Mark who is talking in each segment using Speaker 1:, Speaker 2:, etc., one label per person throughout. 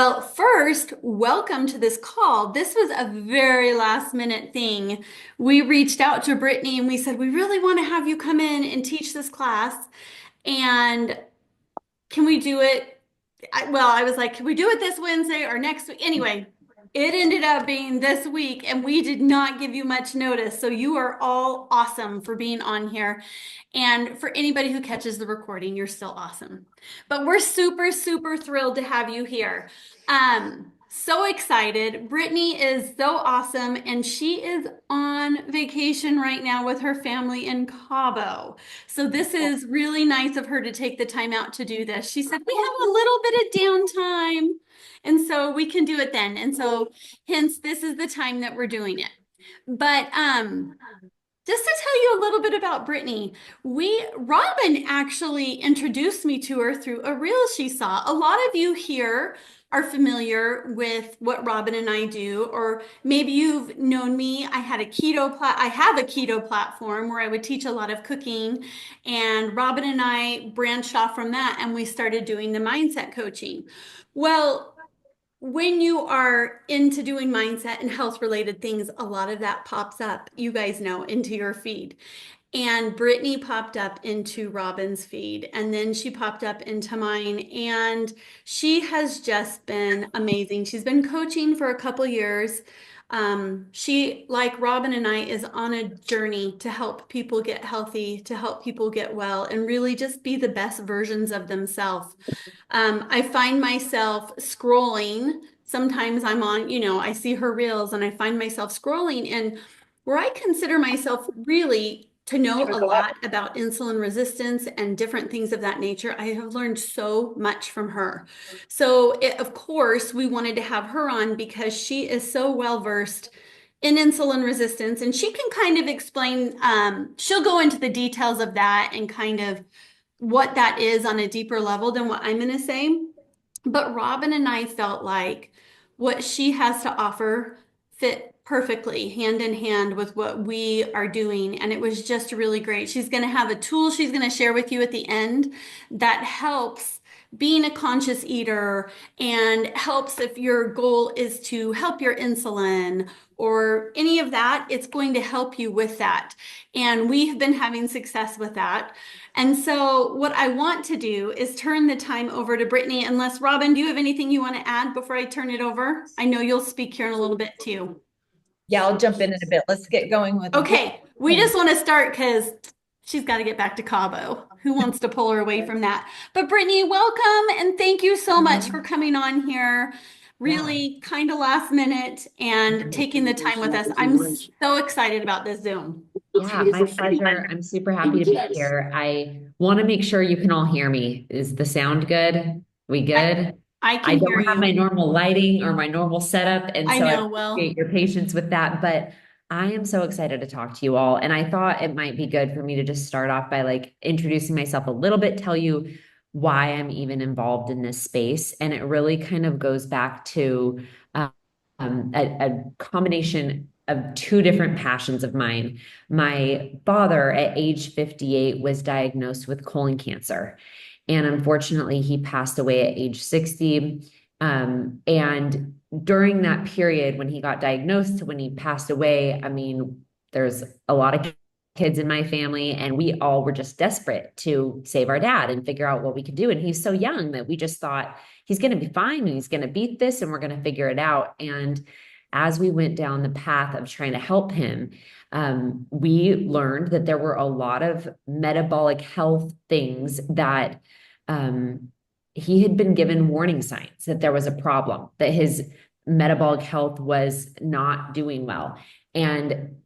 Speaker 1: Well, first, welcome to this call. This was a very last minute thing. We reached out to Brittany and we said, we really want to have you come in and teach this class. And can we do it? I was like, can we do it this Wednesday or next week? Anyway, it ended up being this week and we did not give you much notice. So you are all awesome for being on here. And for anybody who catches the recording, you're still awesome. But we're super, super thrilled to have you here. So excited. Brittany is so awesome, and she is on vacation right now with her family in Cabo. So this is really nice of her to take the time out to do this. She said, we have a little bit of downtime, and so we can do it then. And so hence this is the time that we're doing it. But just to tell you a little bit about Brittany, Robin actually introduced me to her through a reel she saw. A lot of you here are familiar with what Robin and I do, or maybe you've known me. I have a keto platform where I would teach a lot of cooking, and Robin and I branched off from that and we started doing the mindset coaching. Well, when you are into doing mindset and health related things, a lot of that pops up, you guys know, into your feed. And Brittany popped up into Robin's feed, and then she popped up into mine, and she has just been amazing. She's been coaching for a couple years. She, like Robin and I, is on a journey to help people get healthy, to help people get well, and really just be the best versions of themselves. I find myself scrolling. Sometimes I'm on, I see her reels and I find myself scrolling, and where I consider myself really to know a lot about insulin resistance and different things of that nature. I have learned so much from her. So, of course, we wanted to have her on because she is so well versed in insulin resistance, and she can kind of explain, she'll go into the details of that and kind of what that is on a deeper level than what I'm going to say. But Robin and I felt like what she has to offer fit perfectly hand in hand with what we are doing. And it was just really great. She's going to have a tool she's going to share with you at the end that helps being a conscious eater and helps if your goal is to help your insulin or any of that. It's going to help you with that. And we have been having success with that. And so what I want to do is turn the time over to Brittany, unless Robin, do you have anything you want to add before I turn it over? I know you'll speak here in a little bit too.
Speaker 2: Yeah, I'll jump in a bit. Let's get going with
Speaker 1: Okay, we just want to start because she's got to get back to Cabo. Who wants to pull her away from that? But Brittany, welcome and thank you so much for coming on here. Really kind of last minute and taking the time with us. I'm so excited about this Zoom.
Speaker 2: Yeah, my pleasure. I'm super happy to be here. I want to make sure you can all hear me. Is the sound good? We
Speaker 1: I,
Speaker 2: good?
Speaker 1: I
Speaker 2: I
Speaker 1: can hear
Speaker 2: don't have my
Speaker 1: you.
Speaker 2: normal lighting or my normal setup, and
Speaker 1: I
Speaker 2: so I
Speaker 1: know, well.
Speaker 2: appreciate your patience with that. But I am so excited to talk to you all. And I thought it might be good for me to just start off by like introducing myself a little bit, tell you why I'm even involved in this space. And it really kind of goes back to a combination of two different passions of mine. My father, at age 58, was diagnosed with colon cancer. And unfortunately, he passed away at age 60. And during that period, when he got diagnosed to when he passed away, I mean, there's a lot of kids in my family, and we all were just desperate to save our dad and figure out what we could do. And he's so young that we just thought he's going to be fine and he's going to beat this and we're going to figure it out. And as we went down the path of trying to help him, we learned that there were a lot of metabolic health things that he had been given warning signs that there was a problem, that his metabolic health was not doing well. And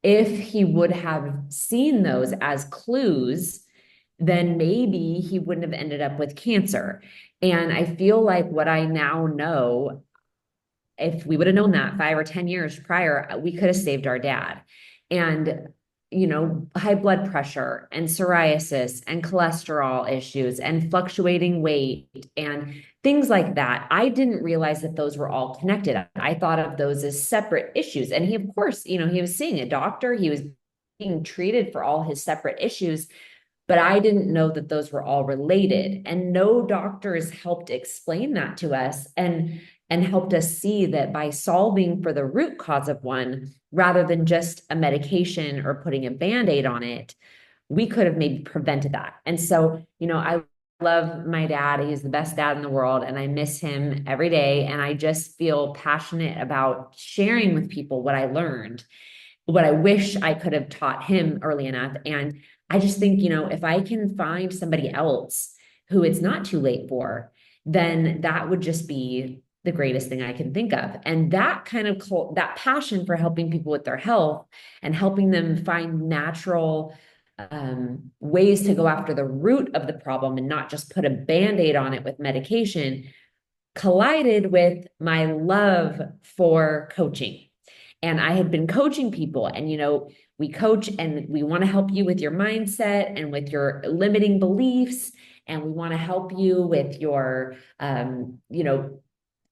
Speaker 2: if he would have seen those as clues, then maybe he wouldn't have ended up with cancer. And I feel like what I now know, if we would have known that 5 or 10 years prior, we could have saved our dad. And, high blood pressure and psoriasis and cholesterol issues and fluctuating weight and things like that. I didn't realize that those were all connected. I thought of those as separate issues. And of course, he was seeing a doctor, he was being treated for all his separate issues. But I didn't know that those were all related. And no doctors helped explain that to us and helped us see that by solving for the root cause of one, rather than just a medication or putting a band-aid on it, we could have maybe prevented that. And so, I love my dad. He's the best dad in the world, and I miss him every day. And I just feel passionate about sharing with people what I learned, what I wish I could have taught him early enough. And I just think, if I can find somebody else who it's not too late for, then that would just be the greatest thing I can think of. And that kind of that passion for helping people with their health and helping them find natural ways to go after the root of the problem and not just put a band-aid on it with medication collided with my love for coaching. And I had been coaching people, and we coach and we want to help you with your mindset and with your limiting beliefs, and we want to help you with your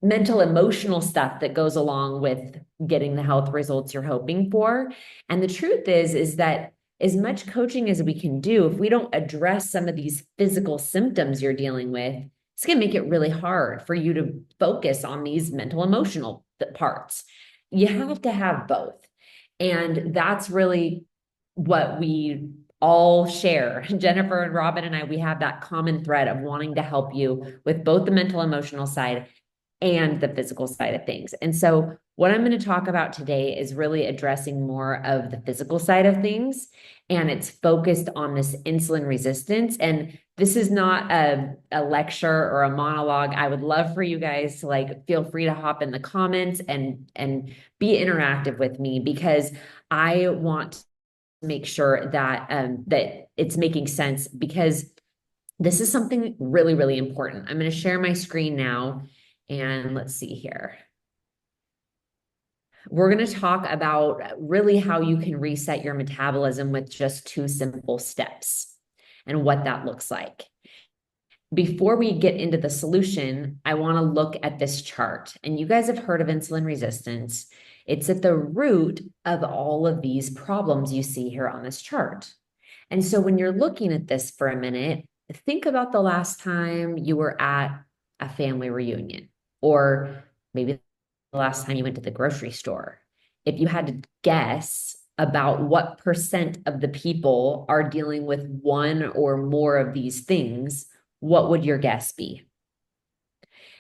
Speaker 2: mental emotional stuff that goes along with getting the health results you're hoping for. And the truth is that as much coaching as we can do, if we don't address some of these physical symptoms you're dealing with, it's going to make it really hard for you to focus on these mental emotional parts. You have to have both. And that's really what we all share. Jennifer and Robin and I, we have that common thread of wanting to help you with both the mental emotional side and the physical side of things. And so what I'm going to talk about today is really addressing more of the physical side of things. And it's focused on this insulin resistance. And this is not a lecture or a monologue. I would love for you guys to feel free to hop in the comments and be interactive with me, because I want to make sure that that it's making sense, because this is something really, really important. I'm going to share my screen now. And let's see here. We're going to talk about really how you can reset your metabolism with just 2 simple steps and what that looks like. Before we get into the solution, I want to look at this chart. And you guys have heard of insulin resistance. It's at the root of all of these problems you see here on this chart. And so when you're looking at this for a minute, think about the last time you were at a family reunion, or maybe the last time you went to the grocery store. If you had to guess about what percent of the people are dealing with one or more of these things, what would your guess be?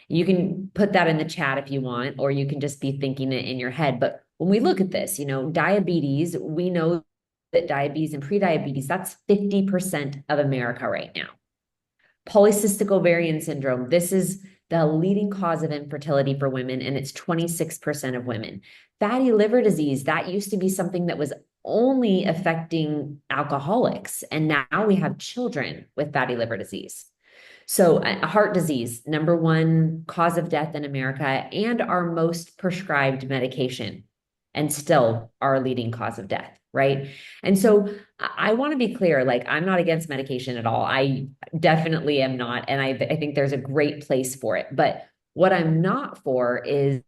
Speaker 2: You can put that in the chat if you want, or you can just be thinking it in your head. But when we look at this, diabetes, we know that diabetes and prediabetes, that's 50% of America right now. Polycystic ovarian syndrome, this is the leading cause of infertility for women, and it's 26% of women. Fatty liver disease, that used to be something that was only affecting alcoholics, and now we have children with fatty liver disease. So heart disease, #1 cause of death in America, and our most prescribed medication, and still our leading cause of death, right? And so I want to be clear, I'm not against medication at all. I definitely am not. And I think there's a great place for it. But what I'm not for is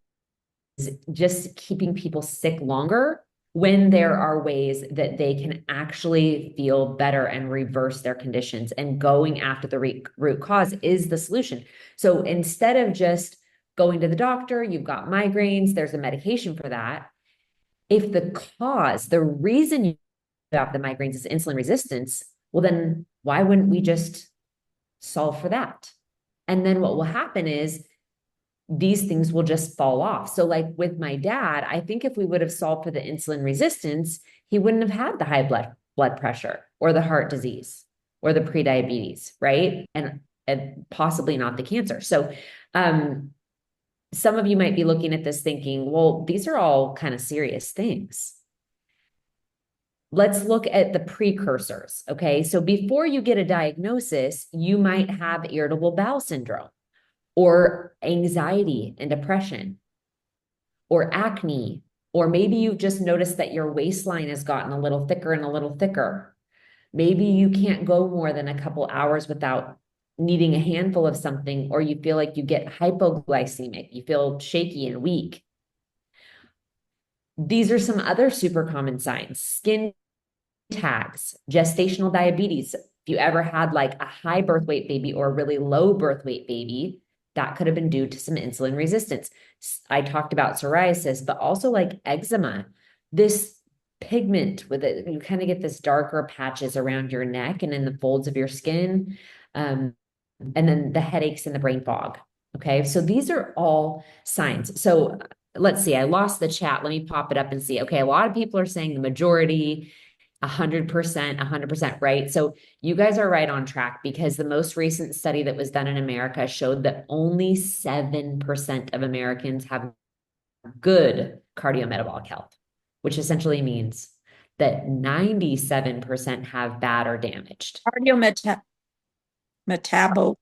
Speaker 2: just keeping people sick longer when there are ways that they can actually feel better and reverse their conditions. And going after the root cause is the solution. So instead of just going to the doctor, you've got migraines, there's a medication for that. If the reason you have the migraines is insulin resistance, well, then why wouldn't we just solve for that? And then what will happen is these things will just fall off. So with my dad, I think if we would have solved for the insulin resistance, he wouldn't have had the high blood pressure or the heart disease or the prediabetes, right? And possibly not the cancer. So some of you might be looking at this thinking, well, these are all kind of serious things. Let's look at the precursors, okay? So before you get a diagnosis, you might have irritable bowel syndrome, or anxiety and depression, or acne, or maybe you've just noticed that your waistline has gotten a little thicker and a little thicker. Maybe you can't go more than a couple hours without needing a handful of something, or you feel like you get hypoglycemic, you feel shaky and weak. These are some other super common signs: skin tags, gestational diabetes. If you ever had like a high birth weight baby or a really low birth weight baby, that could have been due to some insulin resistance. I talked about psoriasis, but also like eczema. This pigment with it, you kind of get this darker patches around your neck and in the folds of your skin. And then the headaches and the brain fog. Okay. So these are all signs. So let's see, I lost the chat. Let me pop it up and see. Okay. A lot of people are saying the majority, 100%, right? So you guys are right on track because the most recent study that was done in America showed that only 7% of Americans have good cardiometabolic health, which essentially means that 97% have bad or damaged.
Speaker 3: Metabolic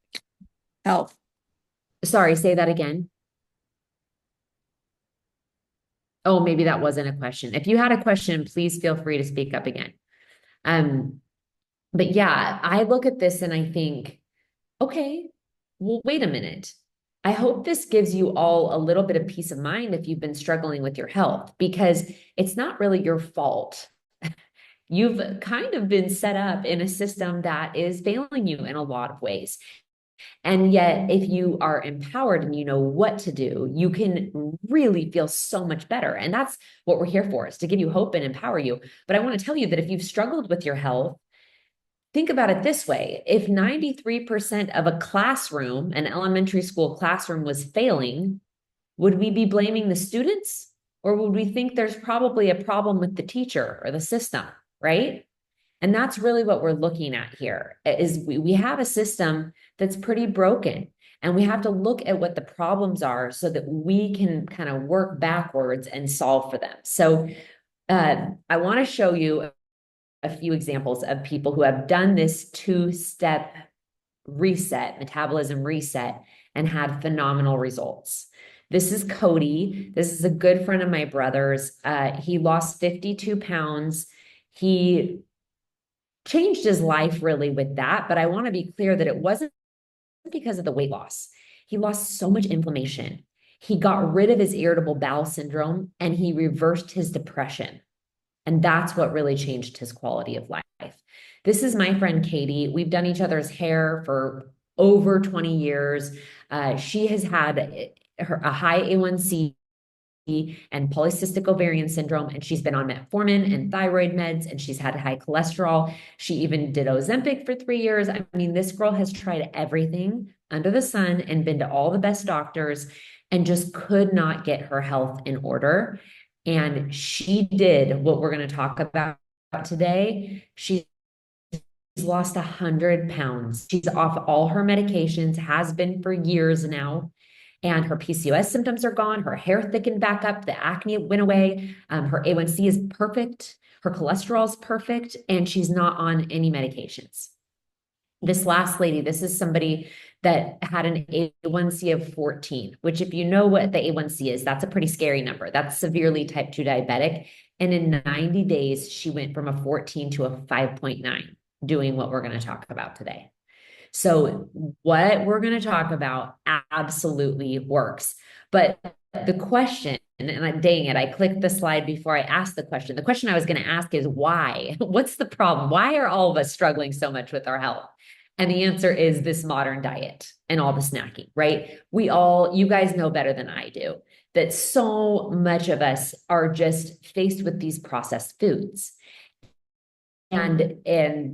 Speaker 3: health.
Speaker 2: Sorry, say that again. Oh, maybe that wasn't a question. If you had a question, please feel free to speak up again. But yeah, I look at this and I think, okay, well, wait a minute. I hope this gives you all a little bit of peace of mind if you've been struggling with your health, because it's not really your fault. You've kind of been set up in a system that is failing you in a lot of ways. And yet, if you are empowered and you know what to do, you can really feel so much better. And that's what we're here for, is to give you hope and empower you. But I want to tell you that if you've struggled with your health, think about it this way. If 93% of a classroom, an elementary school classroom, was failing, would we be blaming the students? Or would we think there's probably a problem with the teacher or the system, right? And that's really what we're looking at here, is we have a system that's pretty broken, and we have to look at what the problems are so that we can kind of work backwards and solve for them. So I want to show you a few examples of people who have done this two-step reset, metabolism reset, and had phenomenal results. This is Cody. This is a good friend of my brother's. He lost 52 pounds. He changed his life really with that, but I want to be clear that it wasn't because of the weight loss. He lost so much inflammation. He got rid of his irritable bowel syndrome and he reversed his depression. And that's what really changed his quality of life. This is my friend Katie. We've done each other's hair for over 20 years. She has had a high A1C and polycystic ovarian syndrome, and she's been on metformin and thyroid meds, and she's had high cholesterol. She even did Ozempic for 3 years. I mean, this girl has tried everything under the sun and been to all the best doctors and just could not get her health in order. And she did what we're going to talk about today. She's lost 100 pounds. She's off all her medications, has been for years now. And her PCOS symptoms are gone. Her hair thickened back up. The acne went away. Her A1C is perfect. Her cholesterol is perfect. And she's not on any medications. This last lady, this is somebody that had an A1C of 14, which, if you know what the A1C is, that's a pretty scary number. That's severely type 2 diabetic. And in 90 days, she went from a 14 to a 5.9, doing what we're going to talk about today. So what we're going to talk about absolutely works. But the question, and dang it, I clicked the slide before I asked the question. The question I was going to ask is why? What's the problem? Why are all of us struggling so much with our health? And the answer is this modern diet and all the snacking, right? You guys know better than I do that so much of us are just faced with these processed foods. And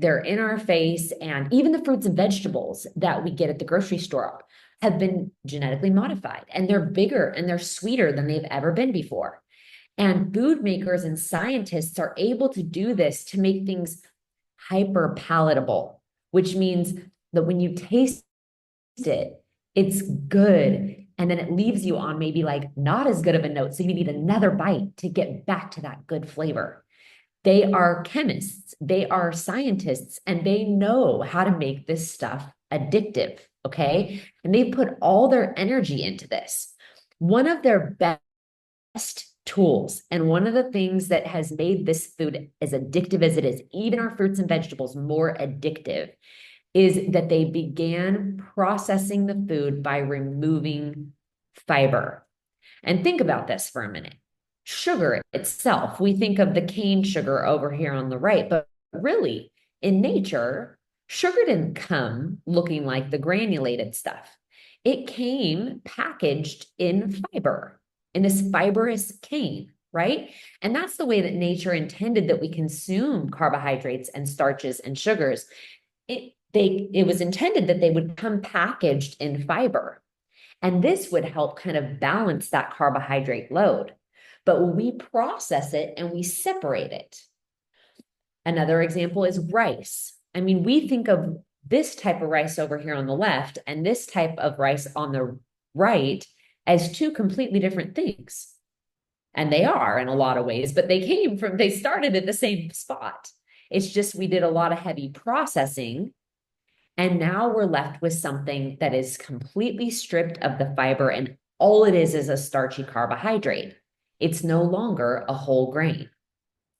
Speaker 2: they're in our face, and even the fruits and vegetables that we get at the grocery store have been genetically modified, and they're bigger and they're sweeter than they've ever been before. And food makers and scientists are able to do this to make things hyper palatable, which means that when you taste it, it's good. And then it leaves you on maybe like not as good of a note. So you need another bite to get back to that good flavor. They are chemists, they are scientists, and they know how to make this stuff addictive, okay? And they put all their energy into this. One of their best tools, and one of the things that has made this food as addictive as it is, even our fruits and vegetables more addictive, is that they began processing the food by removing fiber. And think about this for a minute. Sugar itself, we think of the cane sugar over here on the right, but really in nature, Sugar didn't come looking like the granulated stuff. It came packaged in fiber, in this fibrous cane, right? And that's the way that nature intended that we consume carbohydrates and starches and sugars. It was intended that they would come packaged in fiber. And this would help kind of balance that carbohydrate load. But when we process it and we separate it. Another example is rice. I mean, we think of this type of rice over here on the left and this type of rice on the right as two completely different things. And they are in a lot of ways, but they started at the same spot. It's just we did a lot of heavy processing. And now we're left with something that is completely stripped of the fiber, and all it is a starchy carbohydrate. It's no longer a whole grain.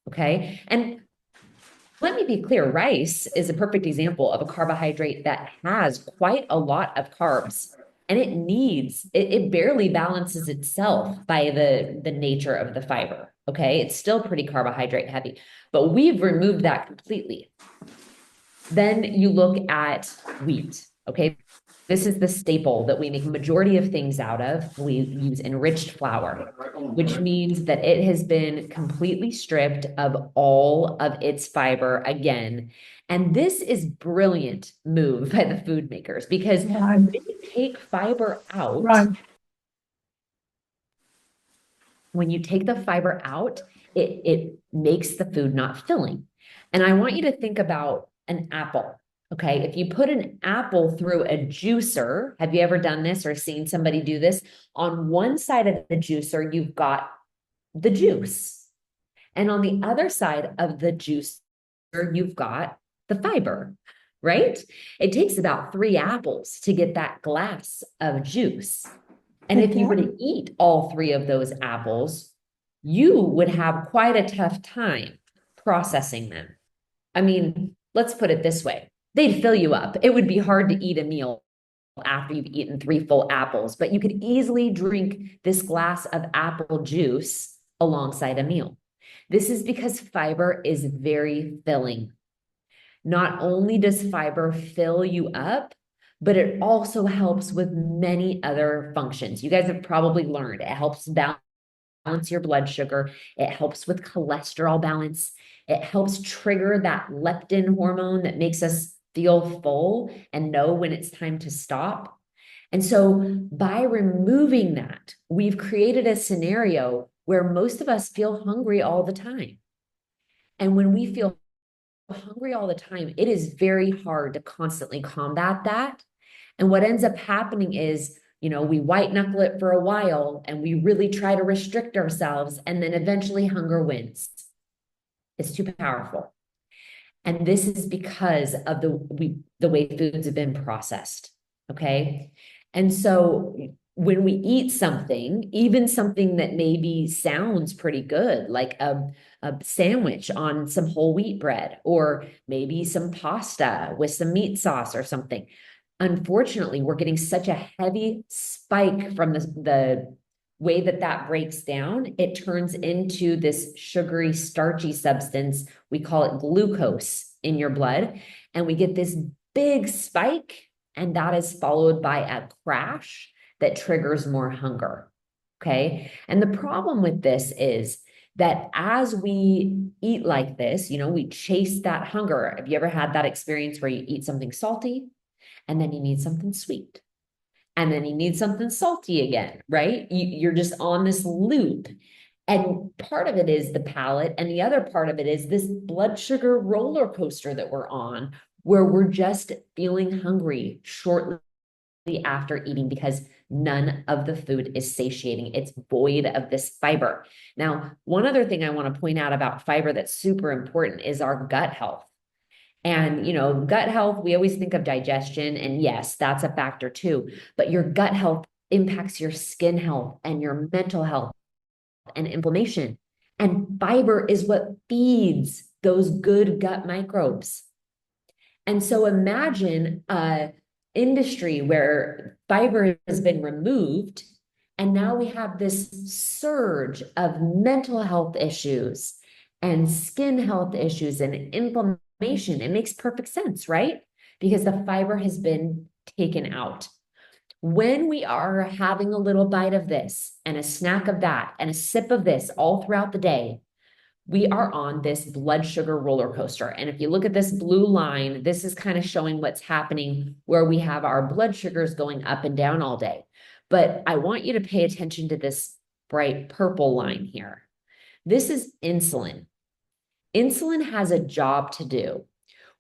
Speaker 2: Okay. And let me be clear, rice is a perfect example of a carbohydrate that has quite a lot of carbs, and it barely balances itself by the nature of the fiber. Okay. It's still pretty carbohydrate heavy, but we've removed that completely. Then you look at wheat. Okay. This is the staple that we make a majority of things out of. We use enriched flour, which means that it has been completely stripped of all of its fiber again. And this is brilliant move by the food makers, because when you take fiber out, when you take the fiber out, it makes the food not filling. And I want you to think about an apple. Okay, if you put an apple through a juicer, have you ever done this or seen somebody do this? On one side of the juicer, you've got the juice. And on the other side of the juicer, you've got the fiber, right? It takes about 3 apples to get that glass of juice. And if you were to eat all 3 of those apples, you would have quite a tough time processing them. I mean, let's put it this way. They'd fill you up. It would be hard to eat a meal after you've eaten 3 full apples, but you could easily drink this glass of apple juice alongside a meal. This is because fiber is very filling. Not only does fiber fill you up, but it also helps with many other functions. You guys have probably learned it helps balance your blood sugar. It helps with cholesterol balance. It helps trigger that leptin hormone that makes us feel full and know when it's time to stop. And so by removing that, we've created a scenario where most of us feel hungry all the time. And when we feel hungry all the time, it is very hard to constantly combat that. And what ends up happening is, we white knuckle it for a while and we really try to restrict ourselves, and then eventually hunger wins. It's too powerful. And this is because of the way foods have been processed. Okay. And so when we eat something, even something that maybe sounds pretty good, like a sandwich on some whole wheat bread, or maybe some pasta with some meat sauce or something, unfortunately, we're getting such a heavy spike from the way that breaks down. It turns into this sugary, starchy substance. We call it glucose in your blood. And we get this big spike, and that is followed by a crash that triggers more hunger. Okay. And the problem with this is that as we eat like this, we chase that hunger. Have you ever had that experience where you eat something salty and then you need something sweet? And then you need something salty again, right? You're just on this loop. And part of it is the palate, and the other part of it is this blood sugar roller coaster that we're on, where we're just feeling hungry shortly after eating because none of the food is satiating. It's void of this fiber. Now, one other thing I want to point out about fiber that's super important is our gut health. And, gut health, we always think of digestion, and yes, that's a factor too, but your gut health impacts your skin health and your mental health and inflammation. And fiber is what feeds those good gut microbes. And so imagine an industry where fiber has been removed, and now we have this surge of mental health issues and skin health issues and inflammation. It makes perfect sense, right? because the fiber has been taken out. When we are having a little bite of this and a snack of that and a sip of this all throughout the day, we are on this blood sugar roller coaster. And if you look at this blue line, this is kind of showing what's happening where we have our blood sugars going up and down all day. But I want you to pay attention to this bright purple line here. This is insulin. Insulin has a job to do.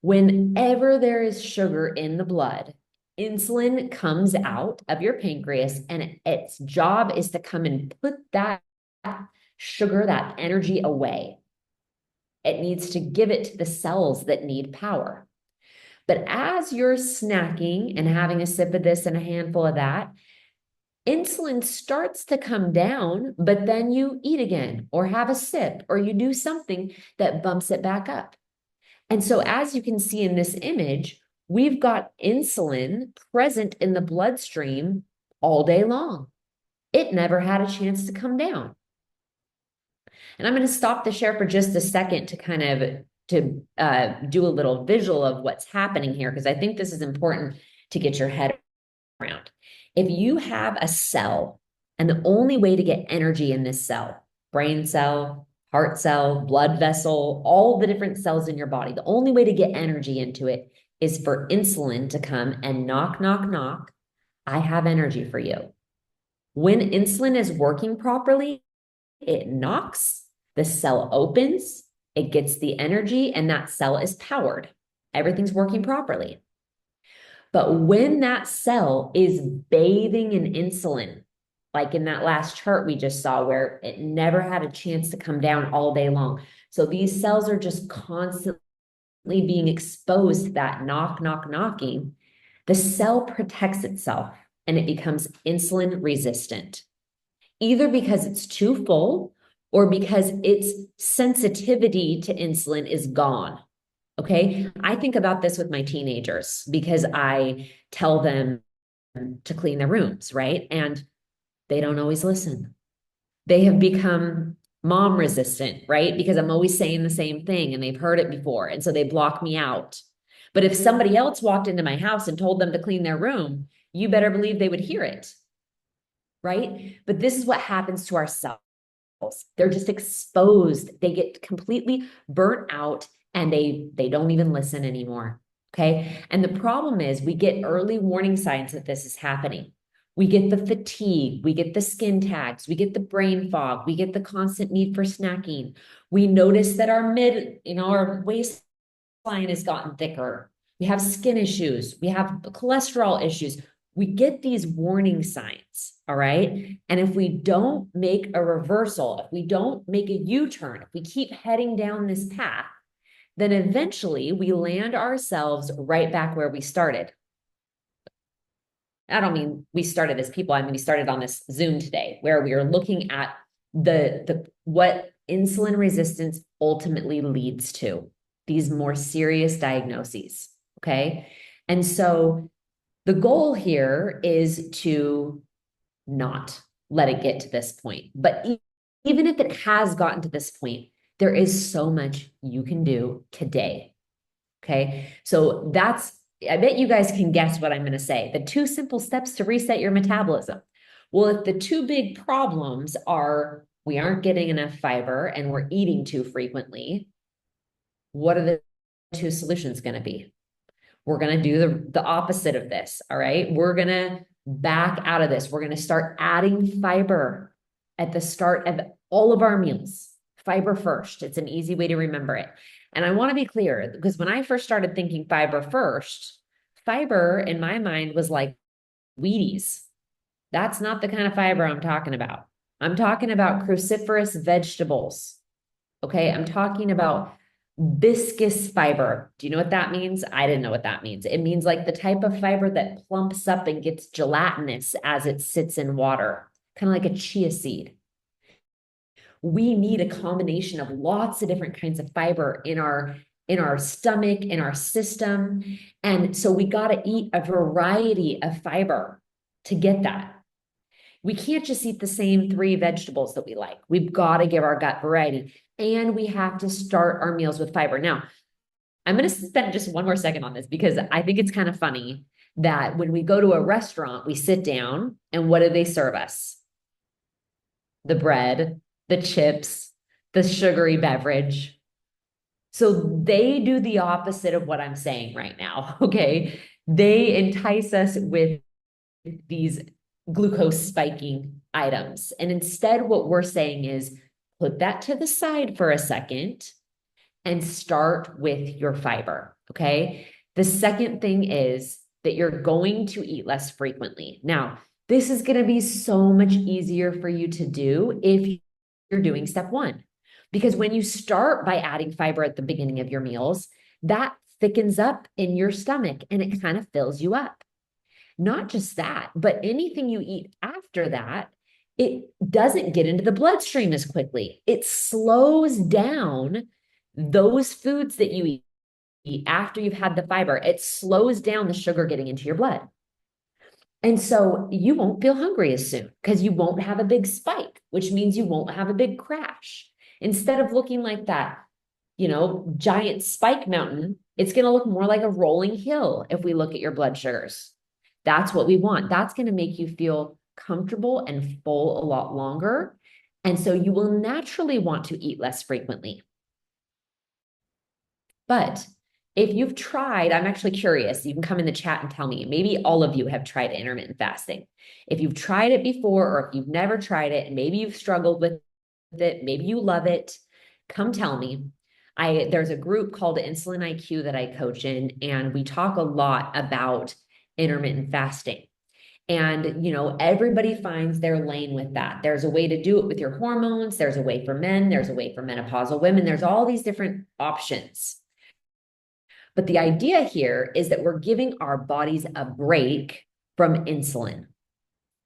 Speaker 2: Whenever there is sugar in the blood, insulin comes out of your pancreas, and its job is to come and put that sugar, that energy away. It needs to give it to the cells that need power. But as you're snacking and having a sip of this and a handful of that, insulin starts to come down, but then you eat again or have a sip or you do something that bumps it back up. And so as you can see in this image, we've got insulin present in the bloodstream all day long. It never had a chance to come down. And I'm going to stop the share for just a second to kind of do a little visual of what's happening here, because I think this is important to get your head around. If you have a cell, and the only way to get energy in this cell, brain cell, heart cell, blood vessel, all the different cells in your body, the only way to get energy into it is for insulin to come and knock, knock, knock. I have energy for you. When insulin is working properly, it knocks, the cell opens, it gets the energy, and that cell is powered. Everything's working properly. But when that cell is bathing in insulin, like in that last chart we just saw where it never had a chance to come down all day long. So these cells are just constantly being exposed to that knock, knock, knocking. The cell protects itself and it becomes insulin resistant, either because it's too full or because its sensitivity to insulin is gone. Okay. I think about this with my teenagers because I tell them to clean their rooms, right? And they don't always listen. They have become mom resistant, right? Because I'm always saying the same thing and they've heard it before. And so they block me out. But if somebody else walked into my house and told them to clean their room, you better believe they would hear it, right? But this is what happens to our cells. They're just exposed. They get completely burnt out and they don't even listen anymore. Okay. And the problem is we get early warning signs that this is happening. We get the fatigue, we get the skin tags, we get the brain fog, we get the constant need for snacking. We notice that our our waistline has gotten thicker. We have skin issues, we have cholesterol issues. We get these warning signs, all right? And if we don't make a reversal, if we don't make a U-turn, if we keep heading down this path, then eventually we land ourselves right back where we started. I don't mean we started as people, I mean we started on this Zoom today, where we are looking at what insulin resistance ultimately leads to, these more serious diagnoses, okay? And so the goal here is to not let it get to this point. But even if it has gotten to this point, there is so much you can do today, okay? So I bet you guys can guess what I'm going to say. The 2 simple steps to reset your metabolism. Well, if the 2 big problems are we aren't getting enough fiber and we're eating too frequently, what are the 2 solutions going to be? We're going to do the opposite of this, all right? We're going to back out of this. We're going to start adding fiber at the start of all of our meals. Fiber first. It's an easy way to remember it. And I want to be clear, because when I first started thinking fiber first, fiber in my mind was like Wheaties. That's not the kind of fiber I'm talking about. I'm talking about cruciferous vegetables. Okay. I'm talking about viscous fiber. Do you know what that means? I didn't know what that means. It means like the type of fiber that plumps up and gets gelatinous as it sits in water, kind of like a chia seed. We need a combination of lots of different kinds of fiber in our stomach, in our system. And so we got to eat a variety of fiber to get that. We can't just eat the same 3 vegetables that we like. We've got to give our gut variety, and we have to start our meals with fiber. Now, I'm going to spend just one more second on this because I think it's kind of funny that when we go to a restaurant, we sit down and what do they serve us? The bread, the chips, the sugary beverage. So they do the opposite of what I'm saying right now. Okay. They entice us with these glucose spiking items. And instead, what we're saying is put that to the side for a second and start with your fiber. Okay. The second thing is that you're going to eat less frequently. Now, this is going to be so much easier for you to do if you're doing step one. Because when you start by adding fiber at the beginning of your meals, that thickens up in your stomach and it kind of fills you up. Not just that, but anything you eat after that, it doesn't get into the bloodstream as quickly. It slows down those foods that you eat after you've had the fiber. It slows down the sugar getting into your blood. And so you won't feel hungry as soon because you won't have a big spike, which means you won't have a big crash. Instead of looking like that, giant spike mountain, it's going to look more like a rolling hill if we look at your blood sugars. That's what we want. That's going to make you feel comfortable and full a lot longer. And so you will naturally want to eat less frequently. But if you've tried, I'm actually curious, you can come in the chat and tell me, maybe all of you have tried intermittent fasting. If you've tried it before, or if you've never tried it, and maybe you've struggled with it, maybe you love it, come tell me. There's a group called Insulin IQ that I coach in, and we talk a lot about intermittent fasting. And, everybody finds their lane with that. There's a way to do it with your hormones. There's a way for men. There's a way for menopausal women. There's all these different options. But the idea here is that we're giving our bodies a break from insulin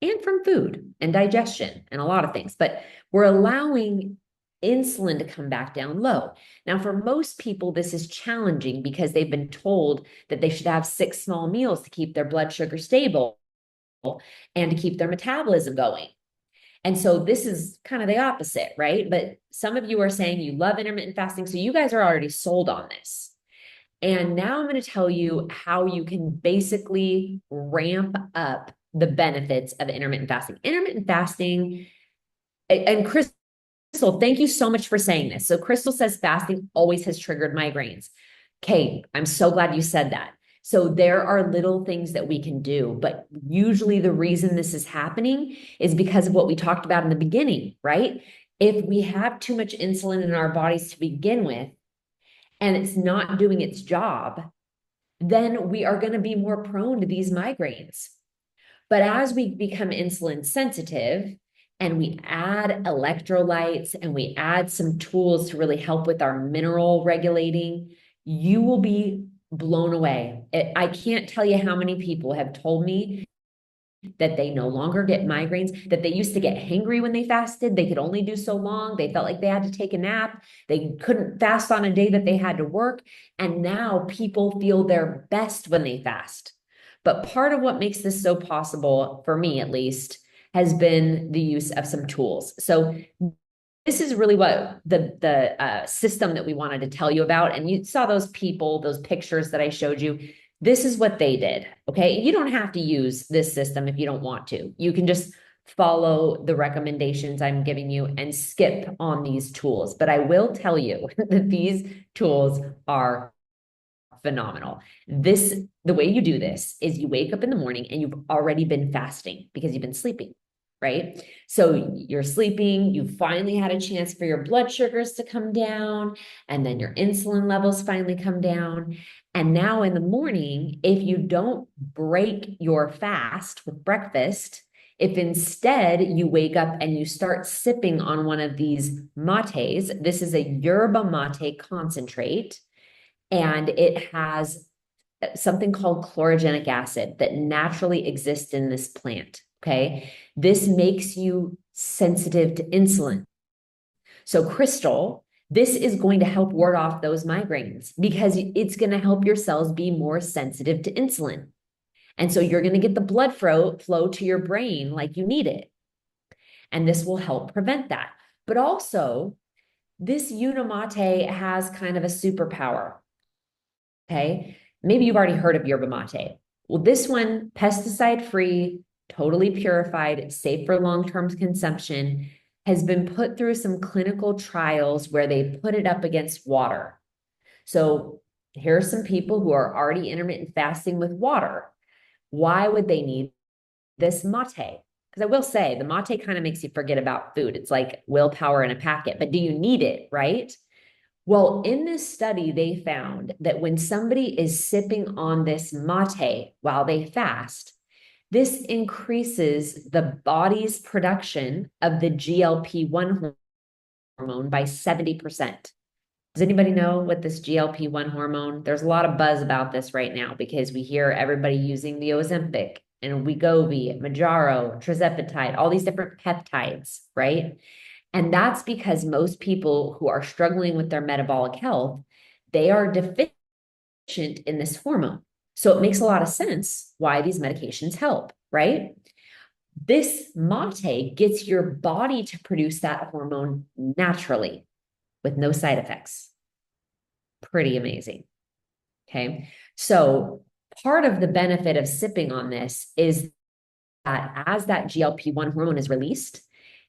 Speaker 2: and from food and digestion and a lot of things, but we're allowing insulin to come back down low. Now, for most people, this is challenging because they've been told that they should have 6 small meals to keep their blood sugar stable and to keep their metabolism going. And so this is kind of the opposite, right? But some of you are saying you love intermittent fasting, so you guys are already sold on this. And now I'm going to tell you how you can basically ramp up the benefits of intermittent fasting. Intermittent fasting, and Crystal, thank you so much for saying this. So Crystal says fasting always has triggered migraines. Okay, I'm so glad you said that. So there are little things that we can do, but usually the reason this is happening is because of what we talked about in the beginning, right? If we have too much insulin in our bodies to begin with, and it's not doing its job, then we are going to be more prone to these migraines. But as we become insulin sensitive and we add electrolytes and we add some tools to really help with our mineral regulating, you will be blown away. I can't tell you how many people have told me that they no longer get migraines, that they used to get hangry when they fasted. They could only do so long. They felt like they had to take a nap. They couldn't fast on a day that they had to work. And now people feel their best when they fast. But part of what makes this so possible, for me at least, has been the use of some tools. So this is really what the system that we wanted to tell you about. And you saw those people, those pictures that I showed you. This is what they did, okay? You don't have to use this system if you don't want to. You can just follow the recommendations I'm giving you and skip on these tools. But I will tell you that these tools are phenomenal. The way you do this is you wake up in the morning and you've already been fasting because you've been sleeping, right? So you're sleeping, you finally had a chance for your blood sugars to come down, and then your insulin levels finally come down. And now in the morning, if you don't break your fast with breakfast, if instead you wake up and you start sipping on one of these mates, this is a yerba mate concentrate, and it has something called chlorogenic acid that naturally exists in this plant, okay? This makes you sensitive to insulin. So Crystal, this is going to help ward off those migraines because it's going to help your cells be more sensitive to insulin. And so you're going to get the blood flow to your brain like you need it. And this will help prevent that. But also, this Unimate has kind of a superpower. Okay. Maybe you've already heard of yerba mate. Well, this one, pesticide free, totally purified, safe for long-term consumption, has been put through some clinical trials where they put it up against water. So here are some people who are already intermittent fasting with water. Why would they need this mate? Because I will say the mate kind of makes you forget about food. It's like willpower in a packet, but do you need it, right? Well, in this study, they found that when somebody is sipping on this mate while they fast, this increases the body's production of the GLP-1 hormone by 70%. Does anybody know what this GLP-1 hormone? There's a lot of buzz about this right now because we hear everybody using the Ozempic and Wegovy, Mounjaro, tirzepatide, all these different peptides, right? And that's because most people who are struggling with their metabolic health, they are deficient in this hormone. So it makes a lot of sense why these medications help, right? This mate gets your body to produce that hormone naturally with no side effects. Pretty amazing. Okay. So part of the benefit of sipping on this is that as that GLP-1 hormone is released,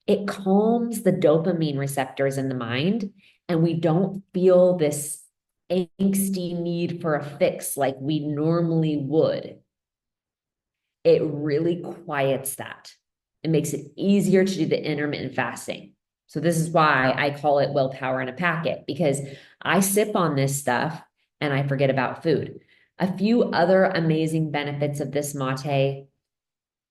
Speaker 2: it calms the dopamine receptors in the mind, and we don't feel this angsty need for a fix like we normally would. It really quiets that. It makes it easier to do the intermittent fasting. So this is why I call it willpower in a packet, because I sip on this stuff and I forget about food. A few other amazing benefits of this mate: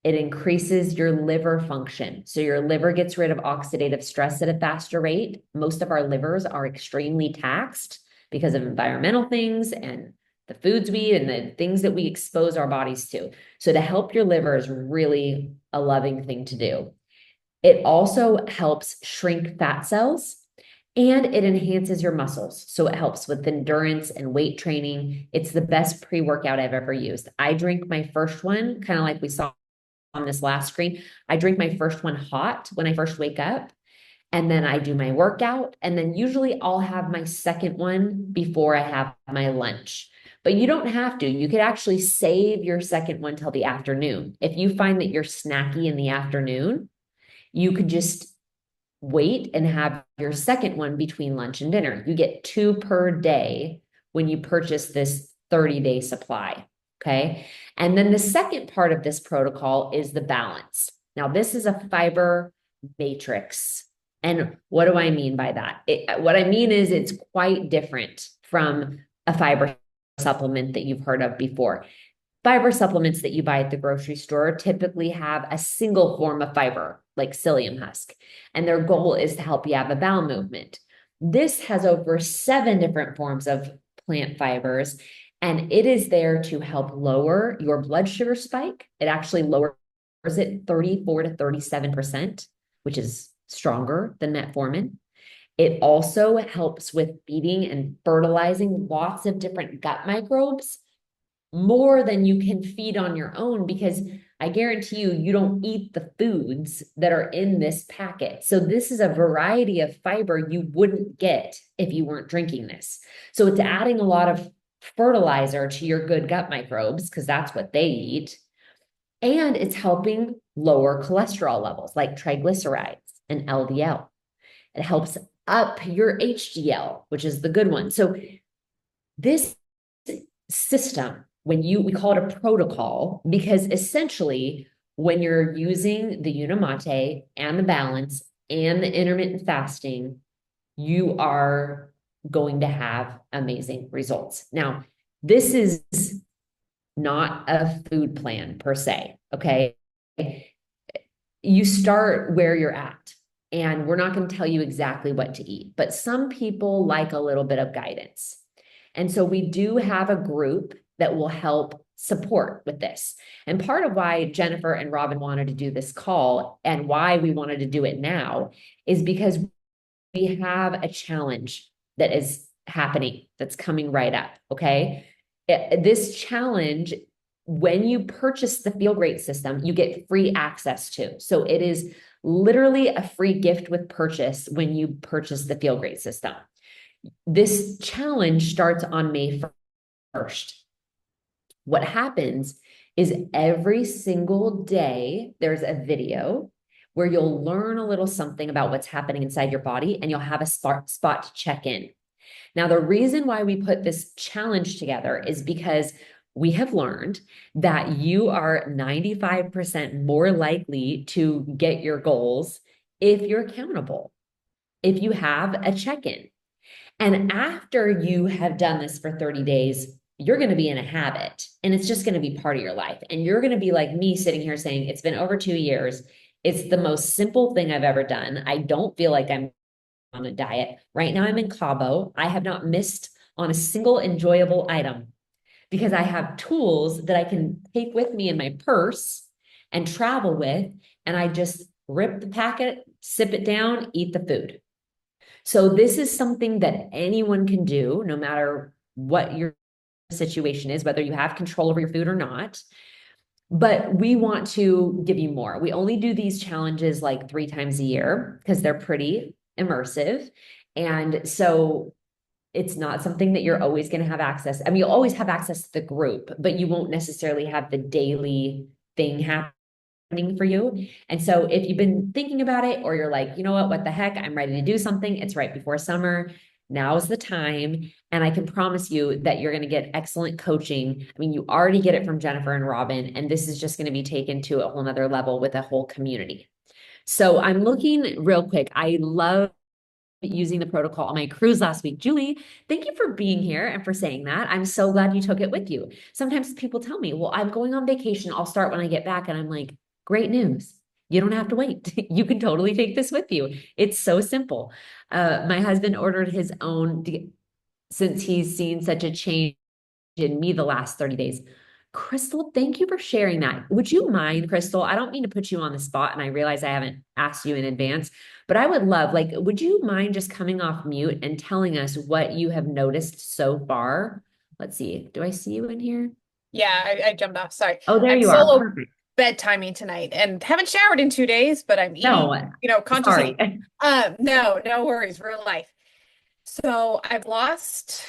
Speaker 2: it increases your liver function. So your liver gets rid of oxidative stress at a faster rate. Most of our livers are extremely taxed because of environmental things and the foods we eat and the things that we expose our bodies to. So to help your liver is really a loving thing to do. It also helps shrink fat cells and it enhances your muscles. So it helps with endurance and weight training. It's the best pre-workout I've ever used. I drink my first one, kind of like we saw on this last screen. I drink my first one hot when I first wake up, and then I do my workout, and then usually I'll have my second one before I have my lunch. But you don't have to. You could actually save your second one till the afternoon. If you find that you're snacky in the afternoon, you could just wait and have your second one between lunch and dinner. You get 2 per day when you purchase this 30-day supply. Okay. And then the second part of this protocol is the balance. Now, this is a fiber matrix. And what do I mean by that? What I mean is it's quite different from a fiber supplement that you've heard of before. Fiber supplements that you buy at the grocery store typically have a single form of fiber, like psyllium husk, and their goal is to help you have a bowel movement. This has over 7 different forms of plant fibers, and it is there to help lower your blood sugar spike. It actually lowers it 34 to 37%, which is stronger than metformin. It also helps with feeding and fertilizing lots of different gut microbes, more than you can feed on your own, because I guarantee you, you don't eat the foods that are in this packet. So this is a variety of fiber you wouldn't get if you weren't drinking this. So it's adding a lot of fertilizer to your good gut microbes, because that's what they eat. And it's helping lower cholesterol levels like triglycerides and LDL. It helps up your HDL, which is the good one. So this system, we call it a protocol, because essentially when you're using the Unimate and the balance and the intermittent fasting, you are going to have amazing results. Now, this is not a food plan per se, okay? You start where you're at, and we're not going to tell you exactly what to eat, but some people like a little bit of guidance. And so we do have a group that will help support with this. And part of why Jennifer and Robin wanted to do this call and why we wanted to do it now is because we have a challenge that is happening, that's coming right up, okay? This challenge, when you purchase the Feel Great system, you get free access to. So it is literally a free gift with purchase when you purchase the Feel Great system. This challenge starts on May first. What happens is every single day, there's a video where you'll learn a little something about what's happening inside your body, and you'll have a spot to check in. Now, the reason why we put this challenge together is because we have learned that you are 95% more likely to get your goals if you're accountable, if you have a check-in. And after you have done this for 30 days, you're going to be in a habit, and it's just going to be part of your life. And you're going to be like me sitting here saying, it's been over 2 years. It's the most simple thing I've ever done. I don't feel like I'm on a diet. Right now I'm in Cabo. I have not missed on a single enjoyable item because I have tools that I can take with me in my purse and travel with. And I just rip the packet, sip it down, eat the food. So this is something that anyone can do, no matter what your situation is, whether you have control over your food or not. But we want to give you more. We only do these challenges like 3 times a year because they're pretty immersive. And so it's not something that you're always going to have access. I mean, you'll always have access to the group, but you won't necessarily have the daily thing happening for you. And so if you've been thinking about it, or you're like, you know what the heck, I'm ready to do something. It's right before summer. Now's the time. And I can promise you that you're going to get excellent coaching. I mean, you already get it from Jennifer and Robin, and this is just going to be taken to a whole nother level with a whole community. So I'm looking real quick. I love using the protocol on my cruise last week. Julie, thank you for being here and for saying that. I'm so glad you took it with you. Sometimes people tell me, well, I'm going on vacation. I'll start when I get back. And I'm like, great news. You don't have to wait. You can totally take this with you. It's so simple. My husband ordered his own since he's seen such a change in me the last 30 days. Crystal, thank you for sharing that. Would you mind, Crystal? I don't mean to put you on the spot, and I realize I haven't asked you in advance, but I would love, like, would you mind just coming off mute and telling us what you have noticed so far? Let's see. Do I see you in here?
Speaker 4: Yeah, I jumped off. Sorry.
Speaker 2: Oh, there
Speaker 4: I'm
Speaker 2: you are.
Speaker 4: solo
Speaker 2: Perfect.
Speaker 4: bedtiming tonight and haven't showered in 2 days, but I'm eating,
Speaker 2: No,
Speaker 4: conscious.
Speaker 2: sorry.
Speaker 4: No worries. Real life. So I've lost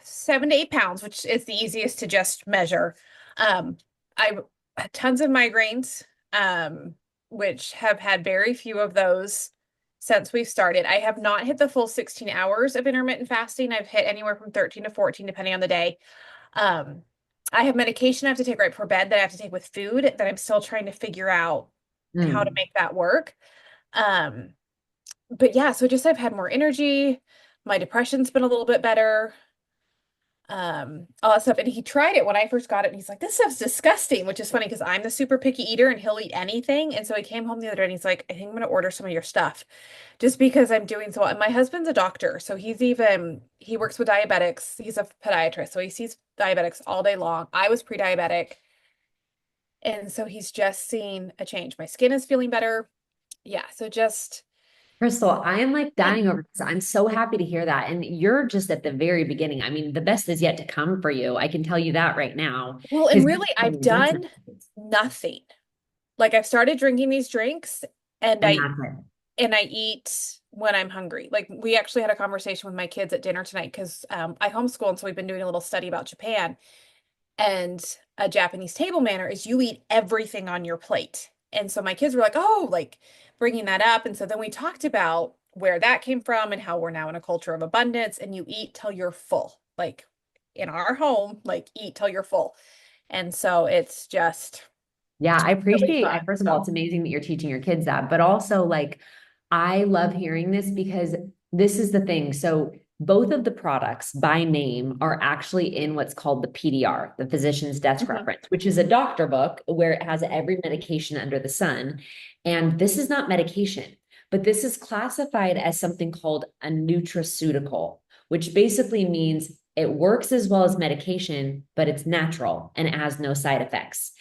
Speaker 4: 7 to 8 pounds, which is the easiest to just measure. I had tons of migraines, which have had very few of those since we've started. I have not hit the full 16 hours of intermittent fasting. I've hit anywhere from 13 to 14, depending on the day. I have medication I have to take right before bed that I have to take with food that I'm still trying to figure out how to make that work. But yeah, so just I've had more energy. My depression's been a little bit better. All that stuff. And he tried it when I first got it, and he's like, this stuff's disgusting, which is funny because I'm the super picky eater and he'll eat anything. And so he came home the other day and he's like, I think I'm gonna order some of your stuff just because I'm doing so well. And my husband's a doctor, so he works with diabetics. He's a podiatrist, so he sees diabetics all day long. I was pre-diabetic, and so he's just seen a change. My skin is feeling better. Yeah, so just
Speaker 2: Crystal, I am like dying over this. I'm so happy to hear that. And you're just at the very beginning. I mean, the best is yet to come for you. I can tell you that right now.
Speaker 4: well, and really I've done nothing. Like I've started drinking these drinks, and I eat when I'm hungry. Like we actually had a conversation with my kids at dinner tonight because I homeschool, and so we've been doing a little study about Japan. And a Japanese table manner is you eat everything on your plate. And so my kids were like, oh, like bringing that up. And so then we talked about where that came from and how we're now in a culture of abundance, and you eat till you're full. Like in our home, like eat till you're full. And so it's just
Speaker 2: yeah, I appreciate
Speaker 4: fun,
Speaker 2: first of all, it's amazing that you're teaching your kids that, but also like I love hearing this because this is the thing. So both of the products by name are actually in what's called the PDR, the physician's desk reference, which is a doctor book where it has every medication under the sun. And this is not medication, but this is classified as something called a nutraceutical, which basically means it works as well as medication, but it's natural and it has no side effects.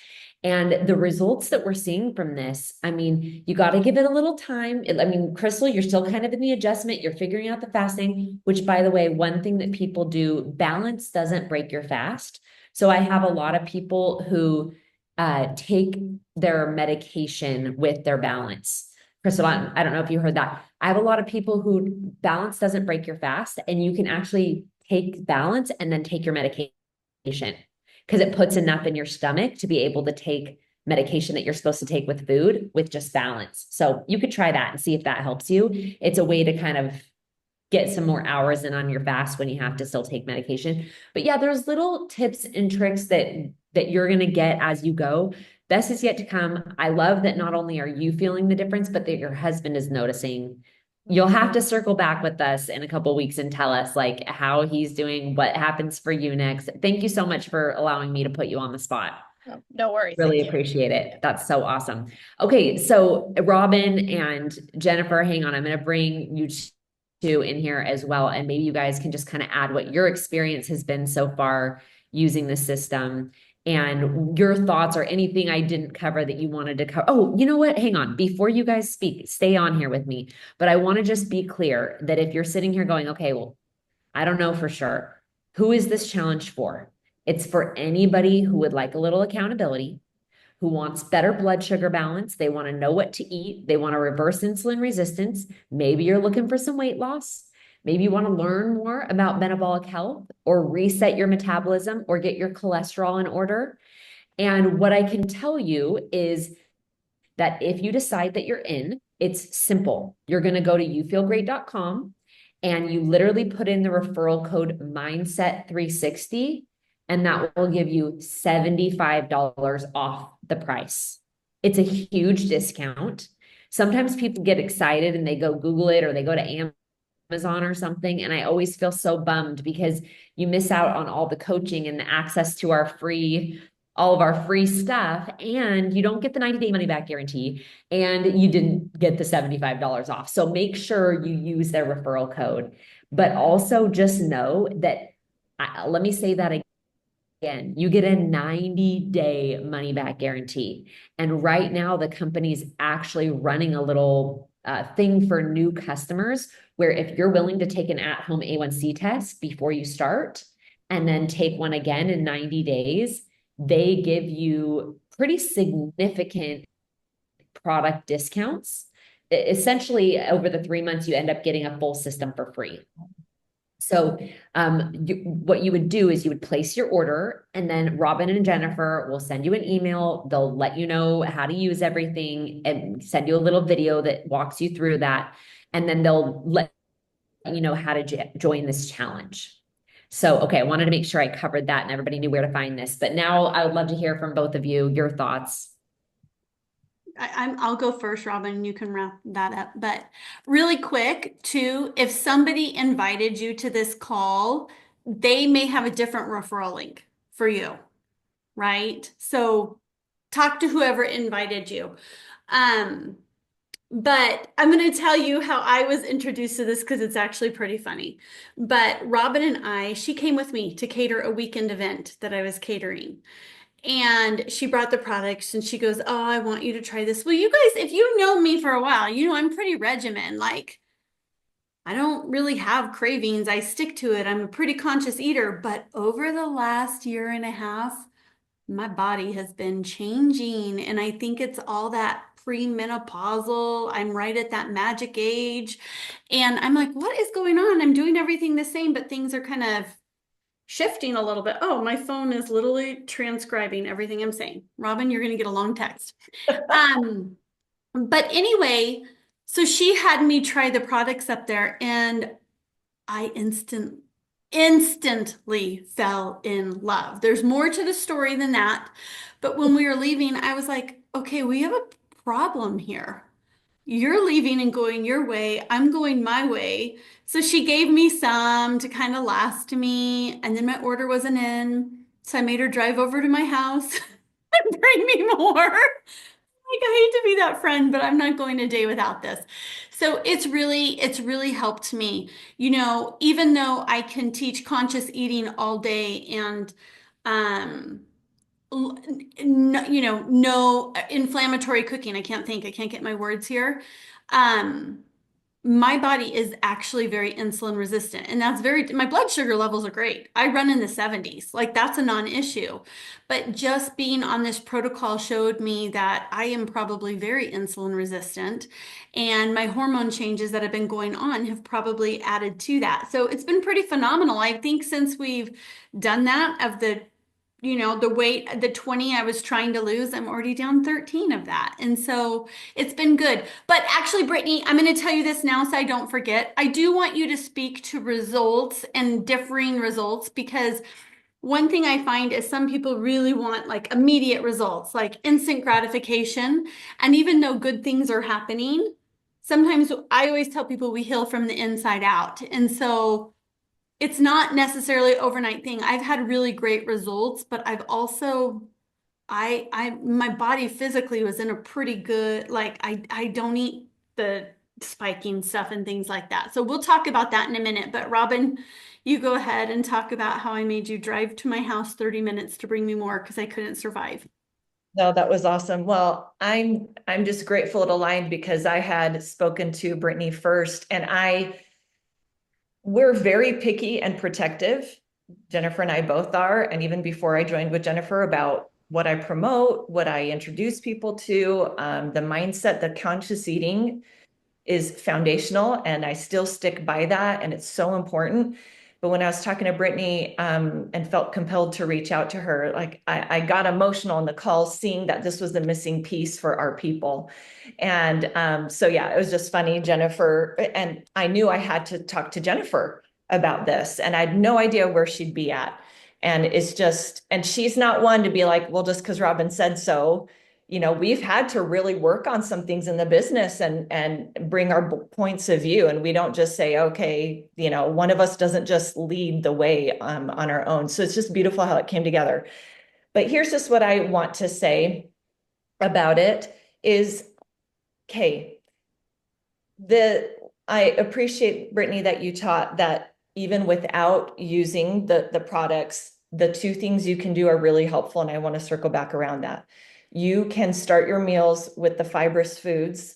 Speaker 2: And the results that we're seeing from this, I mean, you got to give it a little time. I mean, Crystal, you're still kind of in the adjustment. You're figuring out the fasting, which by the way, one thing that people do, balance doesn't break your fast. So I have a lot of people who take their medication with their balance. Crystal, I don't know if you heard that. I have a lot of people who balance doesn't break your fast, and you can actually take balance and then take your medication because it puts enough in your stomach to be able to take medication that you're supposed to take with food with just balance. So you could try that and see if that helps you. It's a way to kind of get some more hours in on your fast when you have to still take medication. But yeah, there's little tips and tricks that you're going to get as you go. Best is yet to come. I love that not only are you feeling the difference, but that your husband is noticing. You'll have to circle back with us in a couple weeks and tell us like how he's doing, what happens for you next. Thank you so much for allowing me to put you on the spot.
Speaker 4: Oh, no worries.
Speaker 2: Really
Speaker 4: Thank you.
Speaker 2: appreciate it. That's so awesome. Okay, so Robin and Jennifer, hang on. I'm going to bring you two in here as well. And maybe you guys can just kind of add what your experience has been so far using the system and your thoughts or anything I didn't cover that you wanted to cover. Oh, you know what? Hang on. Before you guys speak, stay on here with me. But I want to just be clear that if you're sitting here going, okay, well, I don't know for sure. Who is this challenge for? It's for anybody who would like a little accountability, who wants better blood sugar balance. They want to know what to eat. They want to reverse insulin resistance. Maybe you're looking for some weight loss. Maybe you want to learn more about metabolic health or reset your metabolism or get your cholesterol in order. And what I can tell you is that if you decide that you're in, it's simple. You're going to go to youfeelgreat.com and you literally put in the referral code mindset360 and that will give you $75 off the price. It's a huge discount. Sometimes people get excited and they go Google it or they go to Amazon or something. And I always feel so bummed because you miss out on all the coaching and the access to all of our free stuff. And you don't get the 90-day money back guarantee and you didn't get the $75 off. So make sure you use their referral code, but also just know that, let me say that again, you get a 90-day money back guarantee. And right now the company's actually running a little thing for new customers where if you're willing to take an at-home A1C test before you start and then take one again in 90 days, they give you pretty significant product discounts. Essentially, over the 3 months, you end up getting a full system for free. So what you would do is you would place your order and then Robin and Jennifer will send you an email. They'll let you know how to use everything and send you a little video that walks you through that. And then they'll let you know how to join this challenge. So, okay, I wanted to make sure I covered that and everybody knew where to find this. But now I would love to hear from both of you, your thoughts.
Speaker 1: I'll go first, Robin, and you can wrap that up. But really quick, too, if somebody invited you to this call, they may have a different referral link for you, right? So talk to whoever invited you. But I'm going to tell you how I was introduced to this because it's actually pretty funny. But Robin and she came with me to cater a weekend event that I was catering. And she brought the products and she goes, oh, I want you to try this. Well, you guys, if you know me for a while, you know I'm pretty regimen. Like, I don't really have cravings. I stick to it. I'm a pretty conscious eater. But over the last year and a half, my body has been changing. And I think it's all that premenopausal. I'm right at that magic age. And I'm like, what is going on? I'm doing everything the same, but things are kind of shifting a little bit. Oh, my phone is literally transcribing everything I'm saying. Robin, you're going to get a long text. But anyway, so she had me try the products up there and I instantly fell in love. There's more to the story than that. But when we were leaving, I was like, okay, we have a problem here. You're leaving and going your way. I'm going my way. So she gave me some to kind of last me. And then my order wasn't in. So I made her drive over to my house and bring me more. Like, I hate to be that friend, but I'm not going a day without this. So it's really helped me. You know, even though I can teach conscious eating all day and no, you know, no inflammatory cooking. I can't get my words here. My body is actually very insulin resistant and my blood sugar levels are great. I run in the 70s, like that's a non-issue, but just being on this protocol showed me that I am probably very insulin resistant and my hormone changes that have been going on have probably added to that. So it's been pretty phenomenal. I think since we've done that of the the 20 I was trying to lose, I'm already down 13 of that. And so it's been good. But actually, Brittney, I'm going to tell you this now so I don't forget. I do want you to speak to results and differing results, because one thing I find is some people really want like immediate results, like instant gratification. And even though good things are happening, sometimes I always tell people we heal from the inside out. And so it's not necessarily overnight thing. I've had really great results, but I've also my body physically was in a pretty good, like I don't eat the spiking stuff and things like that. So we'll talk about that in a minute. But Robin, you go ahead and talk about how I made you drive to my house 30 minutes to bring me more because I couldn't survive.
Speaker 3: No, that was awesome. Well, I'm just grateful it aligned because I had spoken to Brittney first, and we're very picky and protective. Jennifer and I both are. And even before I joined with Jennifer, about what I promote, what I introduce people to, the mindset, the conscious eating is foundational, and I still stick by that. And it's so important. But when I was talking to Brittney, and felt compelled to reach out to her, like I got emotional in the call, seeing that this was the missing piece for our people. And so, yeah, it was just funny, Jennifer. And I knew I had to talk to Jennifer about this, and I had no idea where she'd be at. And it's just, and she's not one to be like, well, just because Robin said so. We've had to really work on some things in the business and bring our points of view. And we don't just say, okay, one of us doesn't just lead the way on our own. So it's just beautiful how it came together. But here's just what I want to say about it is, okay, I appreciate, Brittney, that you taught that even without using the products, the two things you can do are really helpful. And I want to circle back around that. You can start your meals with the fibrous foods,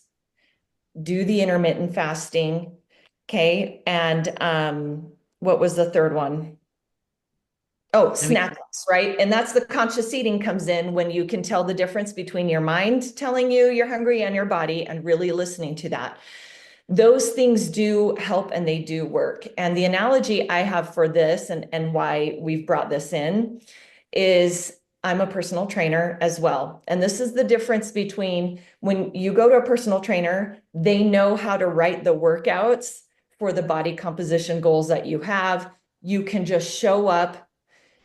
Speaker 3: do the intermittent fasting, okay? And what was the third one? Oh, snacks, right? And that's the conscious eating comes in when you can tell the difference between your mind telling you you're hungry and your body and really listening to that. Those things do help and they do work. And the analogy I have for this and why we've brought this in is I'm a personal trainer as well. And this is the difference between when you go to a personal trainer, they know how to write the workouts for the body composition goals that you have. You can just show up.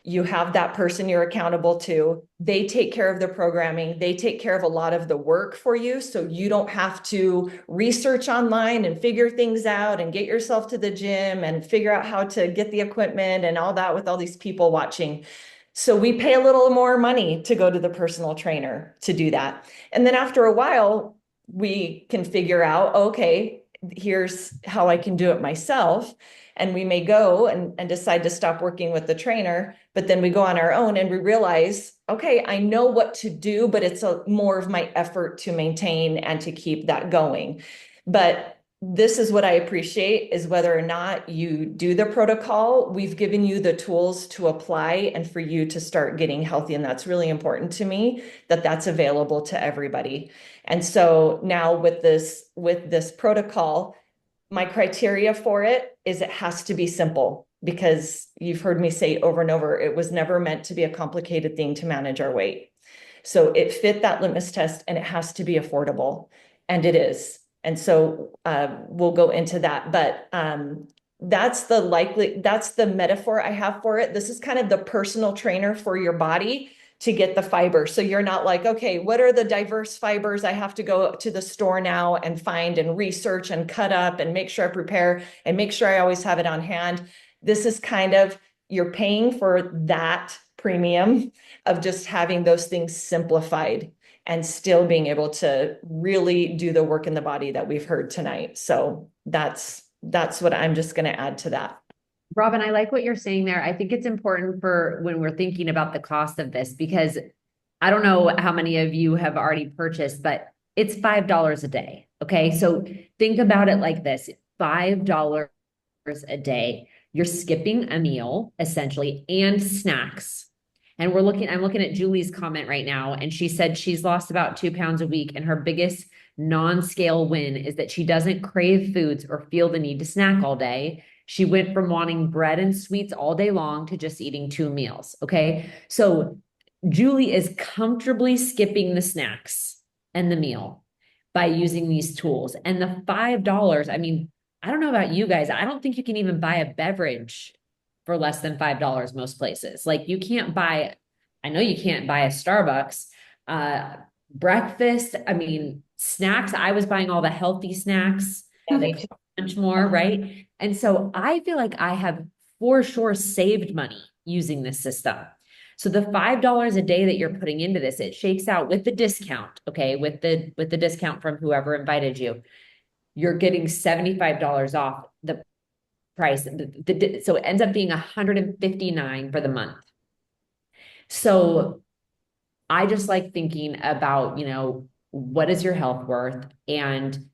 Speaker 3: You have that person you're accountable to. They take care of the programming. They take care of a lot of the work for you. So you don't have to research online and figure things out and get yourself to the gym and figure out how to get the equipment and all that with all these people watching. So we pay a little more money to go to the personal trainer to do that. And then after a while, we can figure out, okay, here's how I can do it myself. And we may go and decide to stop working with the trainer, but then we go on our own and we realize, okay, I know what to do, but it's more of my effort to maintain and to keep that going. But this is what I appreciate is whether or not you do the protocol, we've given you the tools to apply and for you to start getting healthy. And that's really important to me, that that's available to everybody. And so now with this protocol, my criteria for it is it has to be simple, because you've heard me say over and over, it was never meant to be a complicated thing to manage our weight. So it fit that litmus test, and it has to be affordable, and it is. And so we'll go into that, but that's the metaphor I have for it. This is kind of the personal trainer for your body to get the fiber. So you're not like, okay, what are the diverse fibers I have to go to the store now and find and research and cut up and make sure I prepare and make sure I always have it on hand. This is kind of, you're paying for that premium of just having those things simplified and still being able to really do the work in the body that we've heard tonight. So that's what I'm just going to add to that.
Speaker 2: Robin, I like what you're saying there. I think it's important for when we're thinking about the cost of this, because I don't know how many of you have already purchased, but it's $5 a day. Okay. So think about it like this, $5 a day. You're skipping a meal essentially and snacks. And I'm looking at Julie's comment right now. And she said she's lost about 2 pounds a week. And her biggest non-scale win is that she doesn't crave foods or feel the need to snack all day. She went from wanting bread and sweets all day long to just eating 2 meals. Okay. So Julie is comfortably skipping the snacks and the meal by using these tools. And the $5, I mean, I don't know about you guys. I don't think you can even buy a beverage for less than $5 most places. Like you can't buy, I know you can't buy a Starbucks, breakfast. I mean, snacks. I was buying all the healthy snacks,
Speaker 3: Yeah,
Speaker 2: that
Speaker 3: me
Speaker 2: cost
Speaker 3: too.
Speaker 2: much more, right? And so I feel like I have for sure saved money using this system. So the $5 a day that you're putting into this, it shakes out with the discount, okay, with the discount from whoever invited you. You're getting $75 off the price. So it ends up being $159 for the month. So I just like thinking about, what is your health worth, and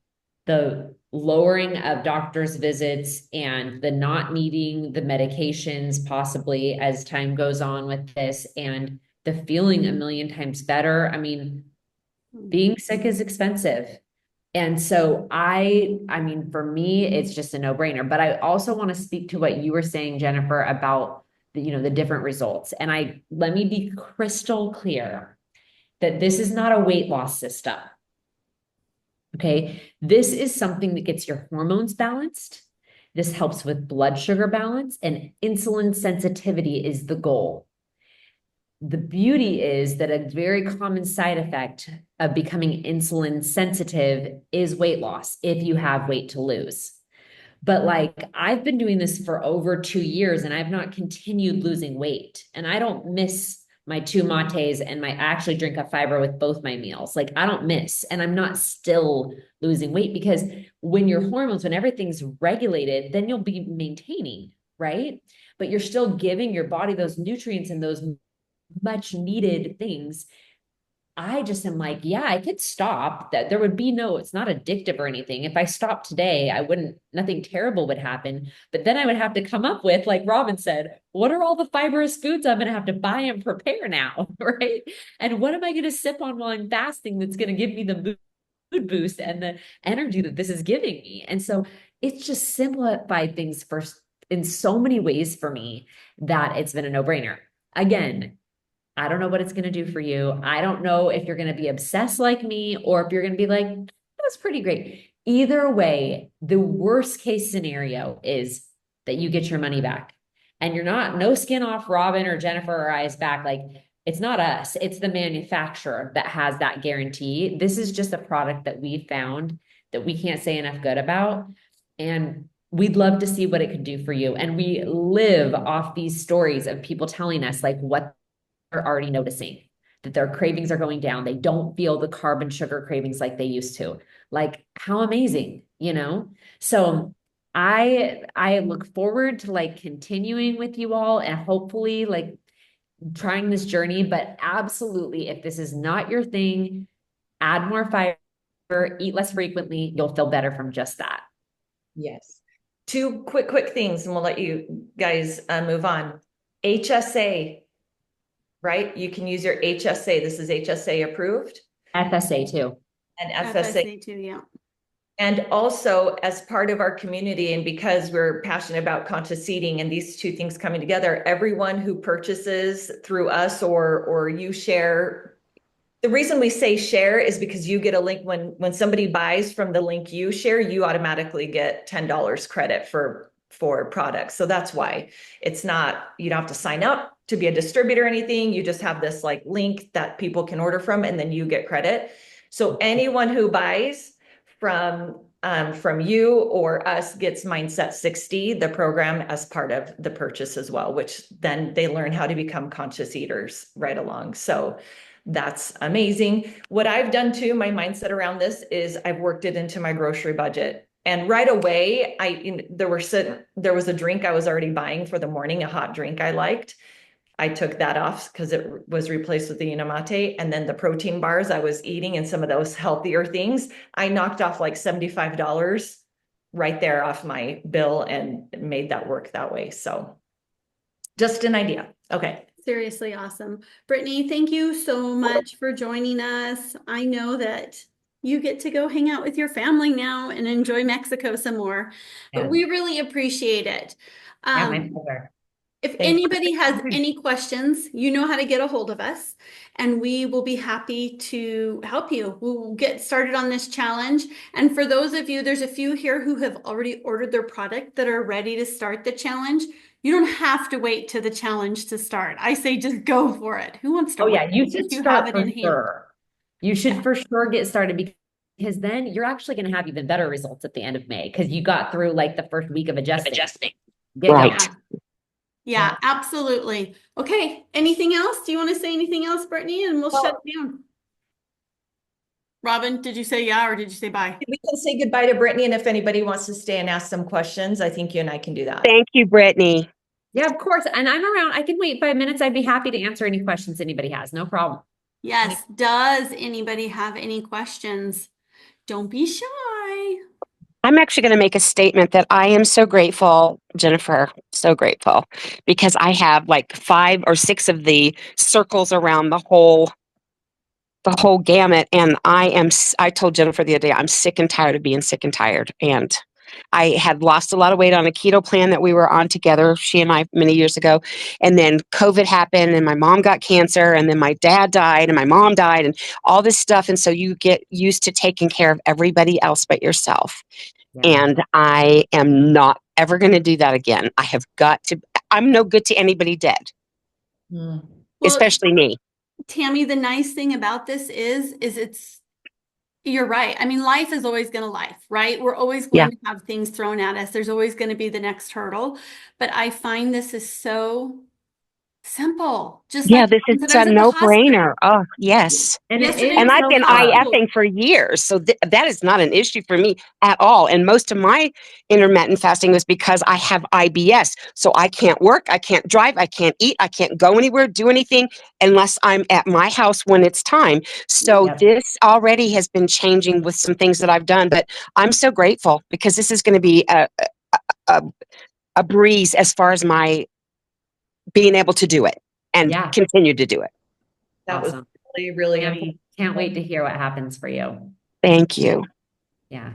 Speaker 2: the lowering of doctor's visits and the not needing the medications possibly as time goes on with this, and the feeling a million times better. I mean, being sick is expensive. And so I mean, for me, it's just a no-brainer. But I also want to speak to what you were saying, Jennifer, about the different results. And let me be crystal clear that this is not a weight loss system. Okay. This is something that gets your hormones balanced. This helps with blood sugar balance, and insulin sensitivity is the goal. The beauty is that a very common side effect of becoming insulin sensitive is weight loss if you have weight to lose. But like, I've been doing this for over 2 years and I've not continued losing weight. And I don't miss my 2 mates, and I actually drink a fiber with both my meals. Like, I don't miss, and I'm not still losing weight, because when your hormones, when everything's regulated, then you'll be maintaining, right? But you're still giving your body those nutrients and those much needed things. I just am like, yeah, I could stop. That there would be it's not addictive or anything. If I stopped today, nothing terrible would happen. But then I would have to come up with, like Robin said, what are all the fibrous foods I'm going to have to buy and prepare now, right? And what am I going to sip on while I'm fasting that's going to give me the mood boost and the energy that this is giving me? And so it's just simplified things first in so many ways for me that it's been a no-brainer. Again, I don't know what it's going to do for you. I don't know if you're going to be obsessed like me, or if you're going to be like, that's pretty great. Either way, the worst case scenario is that you get your money back, and you're no skin off Robin or Jennifer or I's back. Like, it's not us, it's the manufacturer that has that guarantee. This is just a product that we found that we can't say enough good about. And we'd love to see what it could do for you. And we live off these stories of people telling us like what are already noticing, that their cravings are going down. They don't feel the carb and sugar cravings like they used to. Like, how amazing, So I look forward to like continuing with you all, and hopefully like trying this journey. But absolutely, if this is not your thing, add more fiber, eat less frequently, you'll feel better from just that.
Speaker 3: Yes. Two quick things, and we'll let you guys move on. HSA, right? You can use your HSA. This is HSA approved.
Speaker 2: FSA too.
Speaker 3: And FSA.
Speaker 1: FSA too, yeah.
Speaker 3: And also, as part of our community, and because we're passionate about conscious eating and these two things coming together, everyone who purchases through us or you share, the reason we say share is because you get a link when somebody buys from the link you share, you automatically get $10 credit for products. So that's why it's not, you don't have to sign up to be a distributor or anything. You just have this like link that people can order from, and then you get credit. So anyone who buys from you or us gets Mindset 60, the program, as part of the purchase as well, which then they learn how to become conscious eaters right along. So that's amazing. What I've done too, my mindset around this is I've worked it into my grocery budget. And right away, there was a drink I was already buying for the morning, a hot drink I liked. I took that off because it was replaced with the Unamate. And then the protein bars I was eating and some of those healthier things, I knocked off like $75 right there off my bill and made that work that way. So just an idea. Okay.
Speaker 1: Seriously awesome. Brittney, thank you so much for joining us. I know that you get to go hang out with your family now and enjoy Mexico some more. But
Speaker 2: Yeah.
Speaker 1: we really appreciate it.
Speaker 2: Yeah, my pleasure.
Speaker 1: If
Speaker 3: Thanks.
Speaker 1: anybody has any questions, you know how to get a hold of us, and we will be happy to help you. We'll get started on this challenge. And for those of you, there's a few here who have already ordered their product that are ready to start the challenge. You don't have to wait to the challenge to start. I say just go for it. Who wants to
Speaker 2: Oh
Speaker 1: wait
Speaker 2: yeah, you
Speaker 1: if
Speaker 2: should
Speaker 1: you have
Speaker 2: start
Speaker 1: it
Speaker 2: for
Speaker 1: in hand?
Speaker 2: sure. You should for sure get started because then you're actually going to have even better results at the end of May because you got through like the first week of adjusting. Get
Speaker 5: Right.
Speaker 2: going.
Speaker 1: Yeah, absolutely. Okay, anything else? Do you want to say anything else, Brittany? And we'll shut it down. Robin, did you say yeah or did you say bye?
Speaker 3: We can say goodbye to Brittany, and if anybody wants to stay and ask some questions, I think you and I can do that.
Speaker 5: Thank you, Brittany.
Speaker 2: Yeah, of course. And I'm around. I can wait 5 minutes. I'd be happy to answer any questions anybody has. No problem.
Speaker 1: Yes. Does anybody have any questions? Don't be shy.
Speaker 5: I'm actually going to make a statement that I am so grateful, Jennifer, so grateful, because I have like 5 or 6 of the circles around the whole gamut. And I told Jennifer the other day, I'm sick and tired of being sick and tired. And I had lost a lot of weight on a keto plan that we were on together, she and I, many years ago. And then COVID happened and my mom got cancer and then my dad died and my mom died and all this stuff. And so you get used to taking care of everybody else but yourself.
Speaker 2: Yeah.
Speaker 5: And I am not ever going to do that again. I have got to, I'm no good to anybody dead,
Speaker 1: Well,
Speaker 5: especially me.
Speaker 1: Tammy, the nice thing about this is you're right. I mean, life is always going to life, right? We're always going to have things thrown at us. There's always going to be the next hurdle. But I find this is so simple. Just
Speaker 5: Yeah,
Speaker 1: like
Speaker 5: this is
Speaker 1: the ones that I
Speaker 5: a
Speaker 1: was at the hospital.
Speaker 5: no-brainer. Oh, yes.
Speaker 2: And it
Speaker 1: Yesterday
Speaker 2: is
Speaker 5: And
Speaker 1: was
Speaker 5: I've
Speaker 1: at
Speaker 5: been
Speaker 1: the hospital.
Speaker 5: IFing for years, so that is not an issue for me at all. And most of my intermittent fasting was because I have IBS, so I can't work, I can't drive, I can't eat, I can't go anywhere, do anything unless I'm at my house when it's time. So
Speaker 2: Yep.
Speaker 5: this already has been changing with some things that I've done, but I'm so grateful because this is going to be a breeze as far as my being able to do it and
Speaker 2: Yeah.
Speaker 5: continue to do it.
Speaker 3: That was
Speaker 2: Awesome.
Speaker 3: really, really
Speaker 2: Tammy, can't wait to hear what happens for you.
Speaker 5: Thank you.
Speaker 2: Yeah.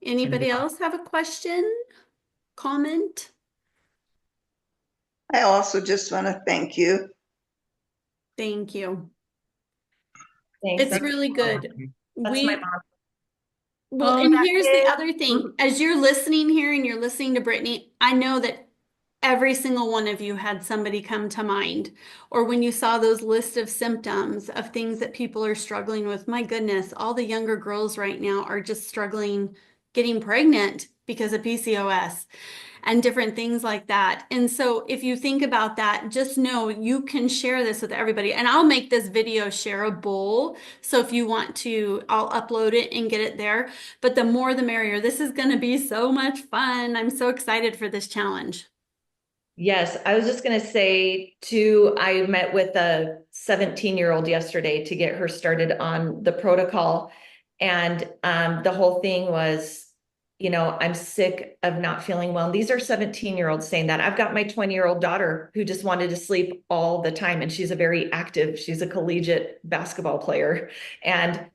Speaker 1: Anybody else have a question, comment?
Speaker 6: I also just want to thank you.
Speaker 1: Thank you.
Speaker 3: Thanks.
Speaker 1: It's really good.
Speaker 3: That's my mom.
Speaker 1: Well,
Speaker 3: Oh,
Speaker 1: and
Speaker 3: that
Speaker 1: here's the
Speaker 3: is-
Speaker 1: other thing. As you're listening here and you're listening to Brittany, I know that every single one of you had somebody come to mind. Or when you saw those list of symptoms of things that people are struggling with, my goodness, all the younger girls right now are just struggling getting pregnant because of PCOS and different things like that. And so if you think about that, just know you can share this with everybody. And I'll make this video shareable. So if you want to, I'll upload it and get it there. But the more the merrier. This is going to be so much fun. I'm so excited for this challenge.
Speaker 3: Yes, I was just going to say too, I met with a 17-year-old yesterday to get her started on the protocol. And the whole thing was, I'm sick of not feeling well. And these are 17-year-olds saying that. I've got my 20-year-old daughter who just wanted to sleep all the time. And she's she's a collegiate basketball player and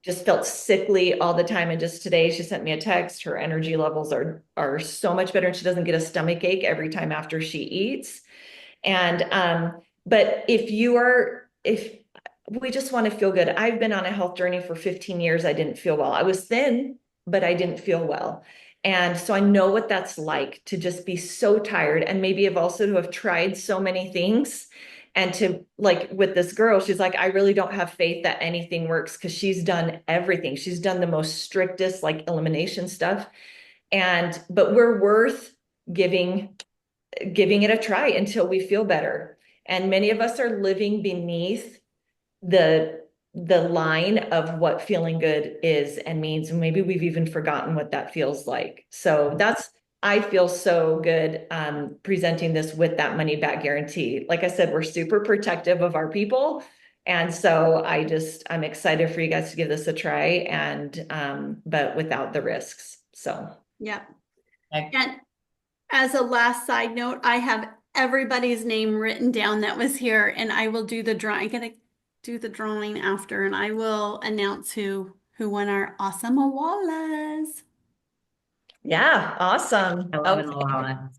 Speaker 3: just felt sickly all the time. And just today she sent me a text. Her energy levels are so much better. And she doesn't get a stomach ache every time after she eats. And, but if we just want to feel good. I've been on a health journey for 15 years. I didn't feel well. I was thin, but I didn't feel well. And so I know what that's like to just be so tired. And maybe I've also to have tried so many things. And to like with this girl, she's like, I really don't have faith that anything works because she's done everything. She's done the most strictest like elimination stuff. But we're worth giving it a try until we feel better. And many of us are living beneath the line of what feeling good is and means. And maybe we've even forgotten what that feels like. So I feel so good presenting this with that money back guarantee. Like I said, we're super protective of our people. And so I'm excited for you guys to give this a try but without the risks. So.
Speaker 1: Yeah. And as a last side note, I have everybody's name written down that was here and I will do the drawing. I gotta do the drawing after and I will announce who who won our awesome awalas.
Speaker 3: Yeah, awesome.
Speaker 2: I love
Speaker 3: Okay.
Speaker 2: an Alala.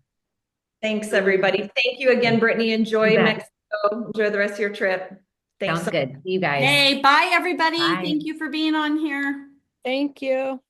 Speaker 3: Thanks, everybody. Thank you again, Brittany. Enjoy
Speaker 2: You bet.
Speaker 3: Mexico. Enjoy the rest of your trip. Thanks
Speaker 2: Sounds
Speaker 3: so
Speaker 2: good. See you guys.
Speaker 1: Hey, bye everybody.
Speaker 2: Bye.
Speaker 1: Thank you for being on here.
Speaker 4: Thank you.